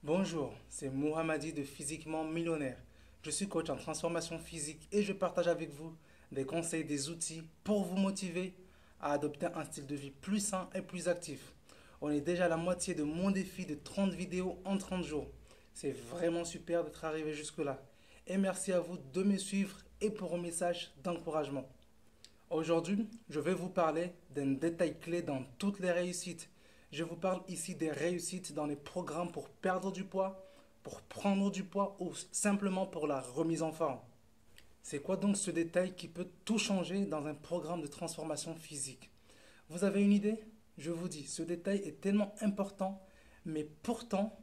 Bonjour, c'est Mohamadi de Physiquement Millionnaire. Je suis coach en transformation physique et je partage avec vous des conseils, des outils pour vous motiver à adopter un style de vie plus sain et plus actif. On est déjà à la moitié de mon défi de 30 vidéos en 30 jours. C'est vraiment super d'être arrivé jusque-là. Et merci à vous de me suivre et pour vos messages d'encouragement. Aujourd'hui, je vais vous parler d'un détail clé dans toutes les réussites. Je vous parle ici des réussites dans les programmes pour perdre du poids, pour prendre du poids ou simplement pour la remise en forme. C'est quoi donc ce détail qui peut tout changer dans un programme de transformation physique? Vous avez une idée? Je vous dis, ce détail est tellement important, mais pourtant,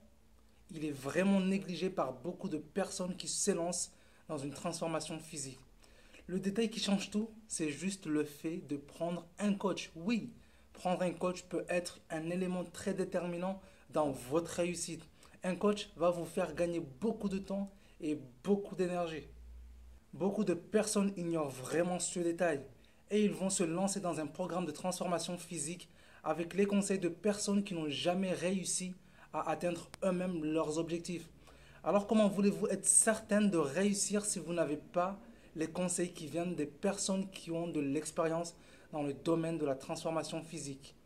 il est vraiment négligé par beaucoup de personnes qui s'élancent dans une transformation physique. Le détail qui change tout, c'est juste le fait de prendre un coach. Oui, prendre un coach peut être un élément très déterminant dans votre réussite. Un coach va vous faire gagner beaucoup de temps et beaucoup d'énergie. Beaucoup de personnes ignorent vraiment ce détail et ils vont se lancer dans un programme de transformation physique avec les conseils de personnes qui n'ont jamais réussi à atteindre eux-mêmes leurs objectifs. Alors comment voulez-vous être certaine de réussir si vous n'avez pas les conseils qui viennent des personnes qui ont de l'expérience dans le domaine de la transformation physique?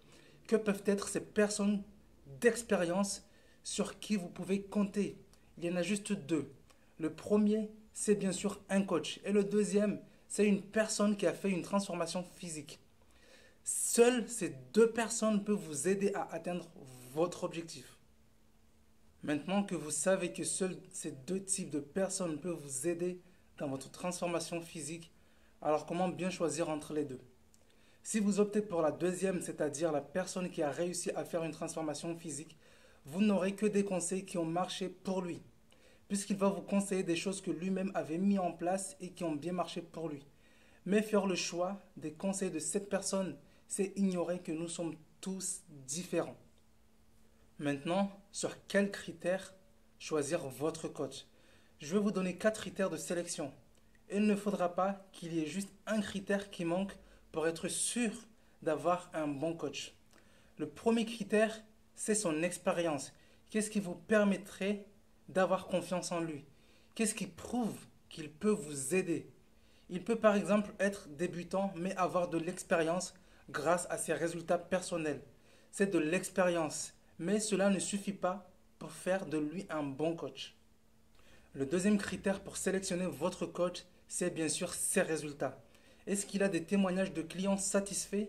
Que peuvent être ces personnes d'expérience sur qui vous pouvez compter? Il y en a juste deux. Le premier, c'est bien sûr un coach. Et le deuxième, c'est une personne qui a fait une transformation physique. Seules ces deux personnes peuvent vous aider à atteindre votre objectif. Maintenant que vous savez que seuls ces deux types de personnes peuvent vous aider dans votre transformation physique, alors comment bien choisir entre les deux? Si vous optez pour la deuxième, c'est-à-dire la personne qui a réussi à faire une transformation physique, vous n'aurez que des conseils qui ont marché pour lui, puisqu'il va vous conseiller des choses que lui-même avait mis en place et qui ont bien marché pour lui. Mais faire le choix des conseils de cette personne, c'est ignorer que nous sommes tous différents. Maintenant, sur quels critères choisir votre coach? Je vais vous donner 4 critères de sélection. Il ne faudra pas qu'il y ait juste un critère qui manque pour être sûr d'avoir un bon coach. Le premier critère, c'est son expérience. Qu'est-ce qui vous permettrait d'avoir confiance en lui? Qu'est-ce qui prouve qu'il peut vous aider? Il peut par exemple être débutant mais avoir de l'expérience grâce à ses résultats personnels. C'est de l'expérience, mais cela ne suffit pas pour faire de lui un bon coach. Le deuxième critère pour sélectionner votre coach, c'est bien sûr ses résultats. Est-ce qu'il a des témoignages de clients satisfaits?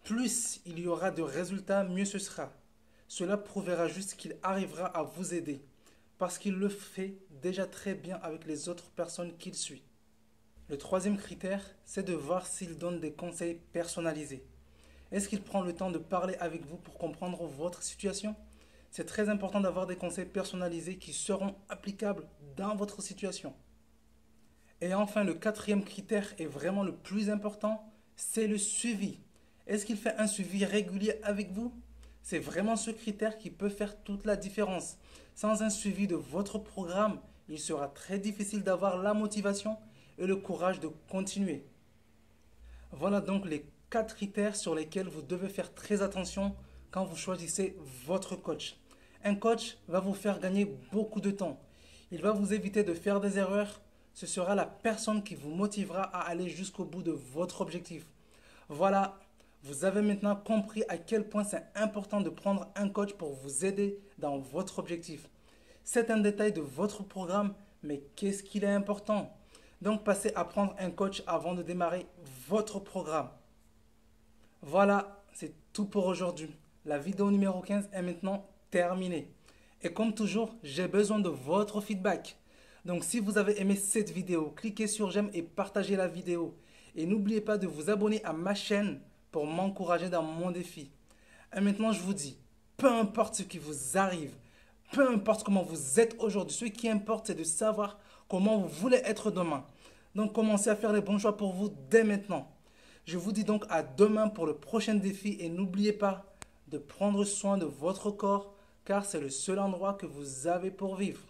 Plus il y aura de résultats, mieux ce sera. Cela prouvera juste qu'il arrivera à vous aider, parce qu'il le fait déjà très bien avec les autres personnes qu'il suit. Le troisième critère, c'est de voir s'il donne des conseils personnalisés. Est-ce qu'il prend le temps de parler avec vous pour comprendre votre situation? C'est très important d'avoir des conseils personnalisés qui seront applicables dans votre situation. Et enfin, le quatrième critère est vraiment le plus important, c'est le suivi. Est-ce qu'il fait un suivi régulier avec vous? C'est vraiment ce critère qui peut faire toute la différence. Sans un suivi de votre programme, il sera très difficile d'avoir la motivation et le courage de continuer. Voilà donc les 4 critères sur lesquels vous devez faire très attention quand vous choisissez votre coach. Un coach va vous faire gagner beaucoup de temps. Il va vous éviter de faire des erreurs. Ce sera la personne qui vous motivera à aller jusqu'au bout de votre objectif. Voilà, vous avez maintenant compris à quel point c'est important de prendre un coach pour vous aider dans votre objectif. C'est un détail de votre programme, mais qu'est-ce qu'il est important? Donc passez à prendre un coach avant de démarrer votre programme. Voilà, c'est tout pour aujourd'hui. La vidéo numéro 15 est maintenant terminée. Et comme toujours, j'ai besoin de votre feedback. Donc si vous avez aimé cette vidéo, cliquez sur j'aime et partagez la vidéo. Et n'oubliez pas de vous abonner à ma chaîne pour m'encourager dans mon défi. Et maintenant, je vous dis, peu importe ce qui vous arrive, peu importe comment vous êtes aujourd'hui, ce qui importe, c'est de savoir comment vous voulez être demain. Donc commencez à faire les bons choix pour vous dès maintenant. Je vous dis donc à demain pour le prochain défi et n'oubliez pas de prendre soin de votre corps car c'est le seul endroit que vous avez pour vivre.